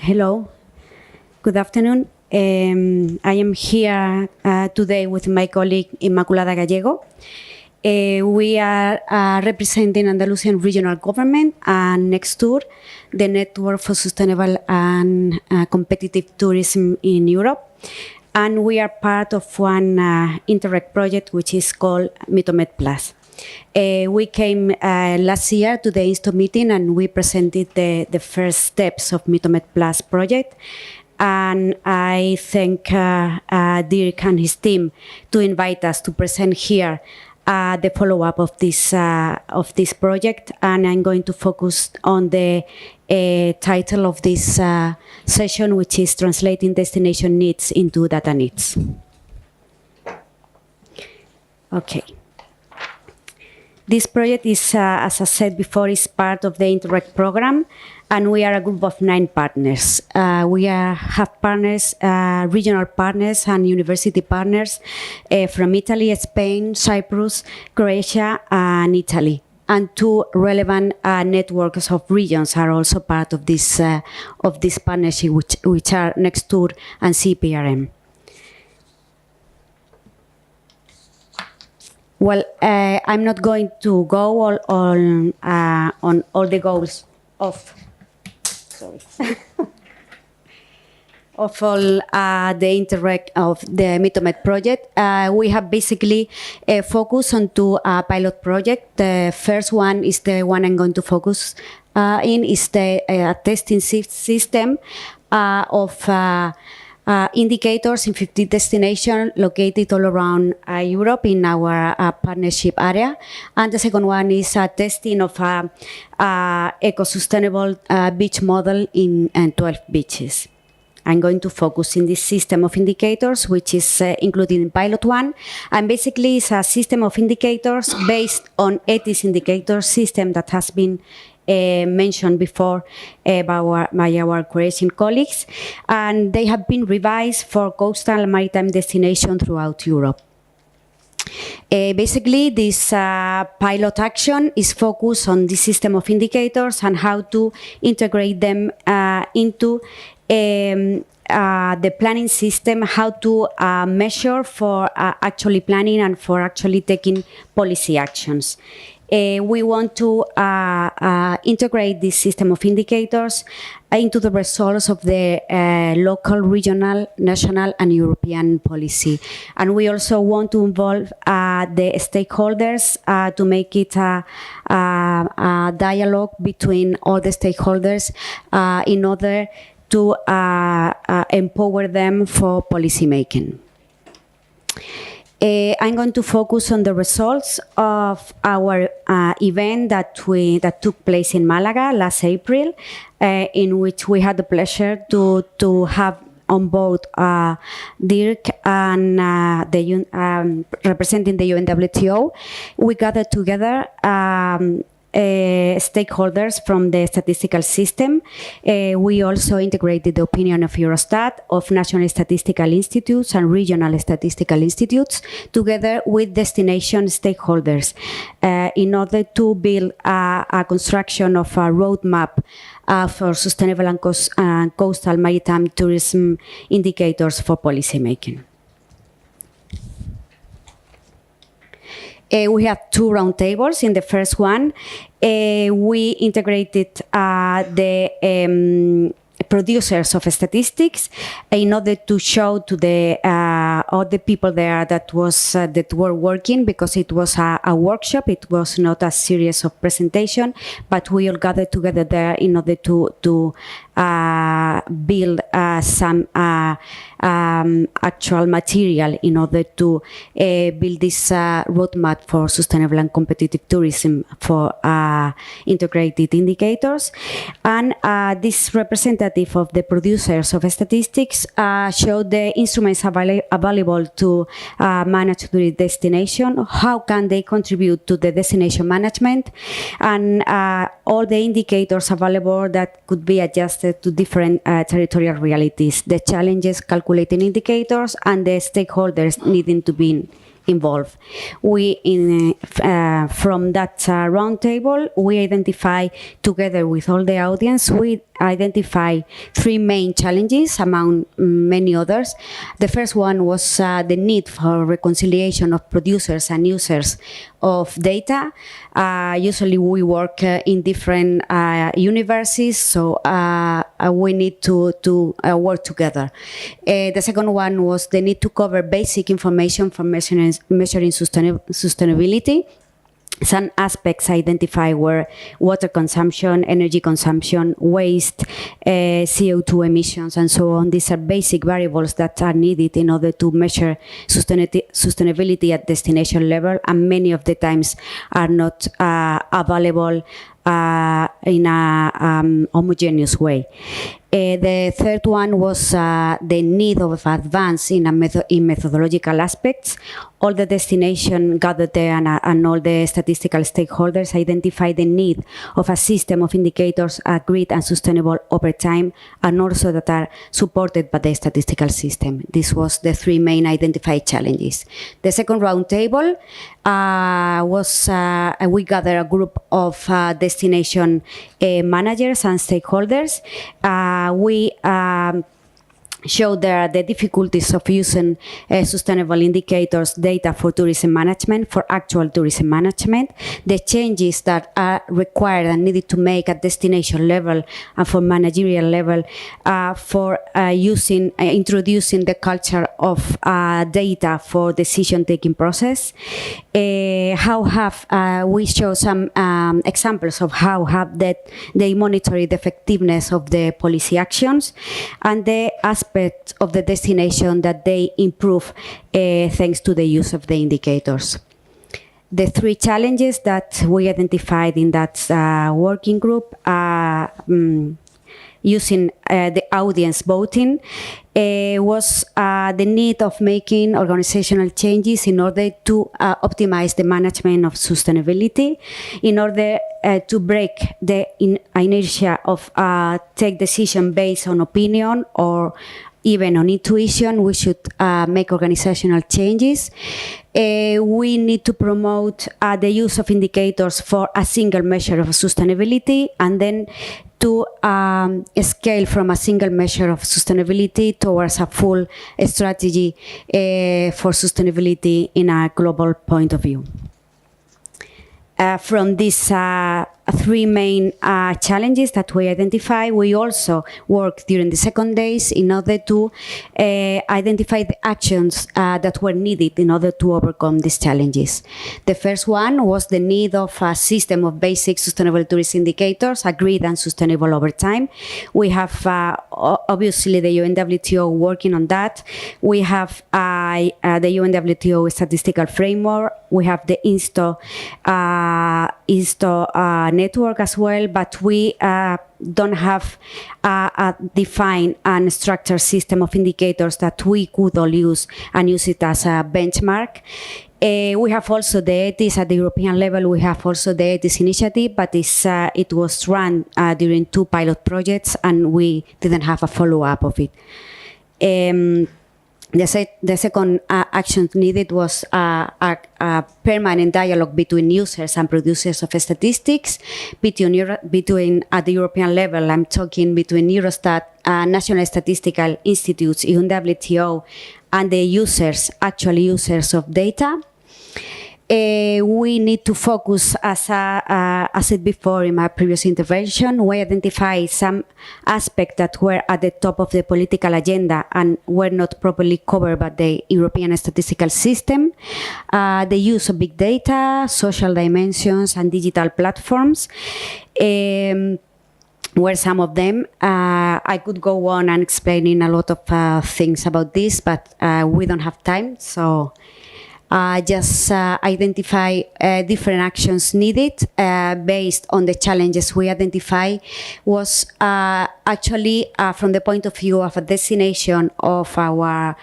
Hello, good afternoon. I am here today with my colleague Inmaculada Gallego. We are representing Andalusian regional government and NEXTTOUR, the Network for Sustainable and Competitive Tourism in Europe. And we are part of one Interreg project which is called MITOMED Plus. We came last year to the INSTO meeting and we presented the first steps of MITOMED Plus project. And I thank Dirk and his team to invite us to present here the follow-up of this project. And I'm going to focus on the title of this session, which is Translating Destination Needs into Data Needs. Okay. This project is, as I said before, is part of the Interreg program, and we are a group of 9 partners. We have partners, regional partners and university partners from Italy, Spain, Cyprus, Croatia, and Italy. And 2 relevant networks of regions are also part of this partnership, which are NEXTTOUR and CPRM. Well, I'm not going to go on all the goals of of all the Interreg of the MITOMED project. We have basically focused on 2 pilot projects. The first one is the one I'm going to focus in, is the testing system of indicators in 50 destinations located all around Europe in our partnership area. And the second one is testing of eco-sustainable beach model in 12 beaches. I'm going to focus in this system of indicators, which is included in pilot 1. And basically it's a system of indicators based on ETIS indicator system that has been mentioned before by our Croatian colleagues, and they have been revised for coastal and maritime destinations throughout Europe. Basically, this pilot action is focused on the system of indicators and how to integrate them into the planning system, how to measure for actually planning and for actually taking policy actions. We want to integrate this system of indicators into the results of the local, regional, national, and European policy. And we also want to involve the stakeholders to make it a dialogue between all the stakeholders in order to empower them for policy making. I'm going to focus on the results of our event that took place in Malaga last April, in which we had the pleasure to have on board Dirk and representing the UNWTO. We gathered together stakeholders from the statistical system. We also integrated the opinion of Eurostat, of national statistical institutes and regional statistical institutes, together with destination stakeholders, in order to build a construction of a roadmap for sustainable and coastal maritime tourism indicators for policy making. We have 2 roundtables. In the first one, we integrated the producers of statistics in order to show to the all the people there that were working, because it was a workshop. It was not a series of presentation, but we all gathered together there in order to build some actual material in order to build this roadmap for sustainable and competitive tourism for integrated indicators. And this representative of the producers of statistics showed the instruments available to manage the destination, how can they contribute to the destination management, and all the indicators available that could be adjusted to different territorial realities, the challenges calculating indicators, and the stakeholders needing to be involved. From that roundtable, we identify, together with all the audience, we identify 3 main challenges among many others. The first one was the need for reconciliation of producers and users of data. Usually we work in different universes, so we need to work together. The second one was the need to cover basic information for measuring sustainability. Some aspects identified were water consumption, energy consumption, waste, CO2 emissions, and so on. These are basic variables that are needed in order to measure sustainability at destination level, and many of the times are not available in a homogeneous way. The third one was the need of advance in methodological aspects. All the destination gathered there and all the statistical stakeholders identified the need of a system of indicators agreed and sustainable over time, and also that are supported by the statistical system. This was the 3 main identified challenges. The second roundtable was we gathered a group of destination managers and stakeholders. We showed there the difficulties of using sustainable indicators data for tourism management, for actual tourism management, the changes that are required and needed to make at destination level and for managerial level for introducing the culture of data for decision-taking process. We show some examples of how they monitor the effectiveness of the policy actions and the aspect of the destination that they improve thanks to the use of the indicators. The 3 challenges that we identified in that working group using the audience voting was the need of making organizational changes in order to optimize the management of sustainability, in order to break the inertia of take decision based on opinion or even on intuition. We should make organizational changes. We need to promote the use of indicators for a single measure of sustainability, and then to scale from a single measure of sustainability towards a full strategy for sustainability in a global point of view. From these 3 main challenges that we identify, we also worked during the second days in order to identify the actions that were needed in order to overcome these challenges. The first one was the need of a system of basic sustainable tourism indicators, agreed and sustainable over time. We have obviously the UNWTO working on that. We have the UNWTO statistical framework. We have the INSTO network as well, but we don't have a defined and structured system of indicators that we could all use and use it as a benchmark. We have also the ETIS at the European level. We have also the ETIS initiative, but it was run during 2 pilot projects, and we didn't have a follow-up of it. The second action needed was a permanent dialogue between users and producers of statistics, between at the European level. I'm talking between Eurostat, national statistical institutes, UNWTO, and the users, actual users of data. We need to focus, as I said before in my previous intervention, we identify some aspects that were at the top of the political agenda and were not properly covered by the European statistical system. The use of big data, social dimensions, and digital platforms. Were some of them. I could go on and explaining a lot of things about this, but we don't have time, so just identify different actions needed based on the challenges we identify. Was actually from the point of view of a destination of our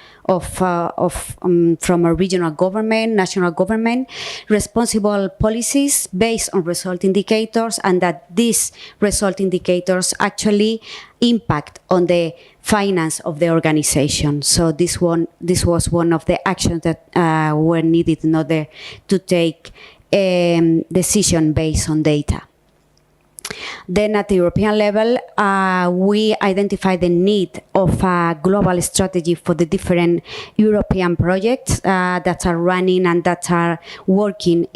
from a regional government, national government, responsible policies based on result indicators, and that these result indicators actually impact on the finance of the organization. So this was one of the actions that were needed in order to take decision based on data. Then at the European level, we identified the need of a global strategy for the different European projects that are running and that are working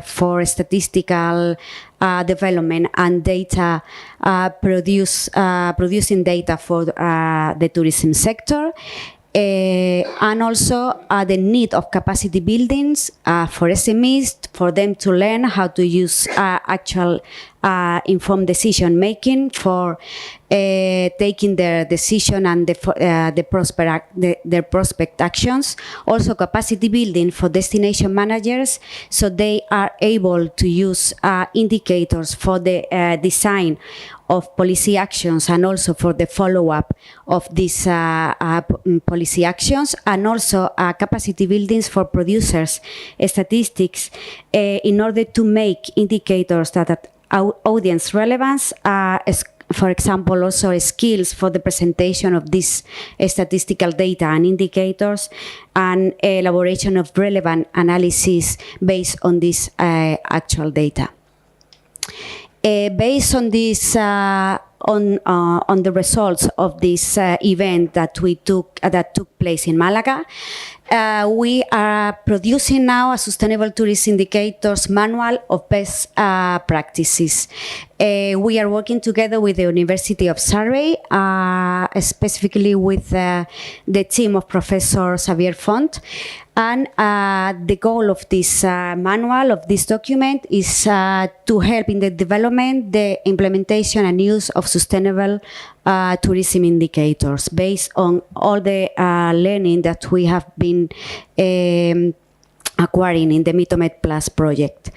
for statistical development and data producing data for the tourism sector. And also the need of capacity buildings for SMEs, for them to learn how to use actual informed decision making for taking their decision and their prospect actions. Also capacity building for destination managers, so they are able to use indicators for the design of policy actions and also for the follow-up of these policy actions, and also capacity buildings for producers, statistics, in order to make indicators that are audience relevance, for example, also skills for the presentation of these statistical data and indicators, and elaboration of relevant analysis based on this actual data. Based on this, on the results of this event that took place in Malaga, we are producing now a Sustainable Tourism Indicators Manual of Best Practices. We are working together with the University of Surrey, specifically with the team of Professor Xavier Font. And the goal of this manual, of this document, is to help in the development, the implementation and use of sustainable tourism indicators based on all the learning that we have been acquiring in the MITOMED Plus project.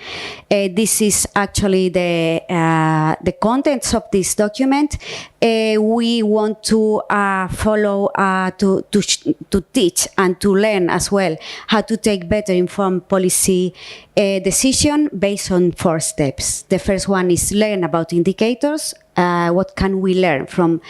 This is actually the contents of this document. We want to follow, to teach and to learn as well how to take better informed policy decision based on 4 steps. The first one is learn about indicators. What can we learn from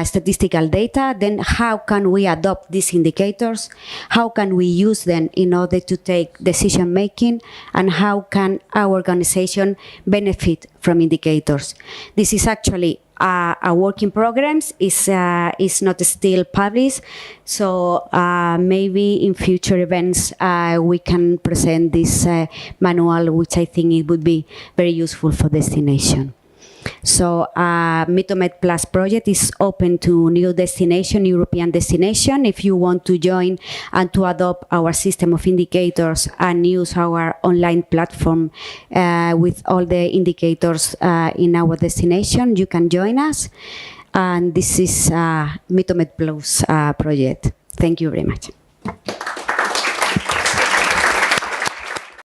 statistical data? Then how can we adopt these indicators? How can we use them in order to take decision making? And how can our organization benefit from indicators? This is actually a work in progress, is not still published, so maybe in future events we can present this manual, which I think it would be very useful for destination. So MITOMED Plus project is open to new destination, European destination. If you want to join and to adopt our system of indicators and use our online platform with all the indicators in our destination, you can join us. And this is MITOMED Plus project. Thank you very much.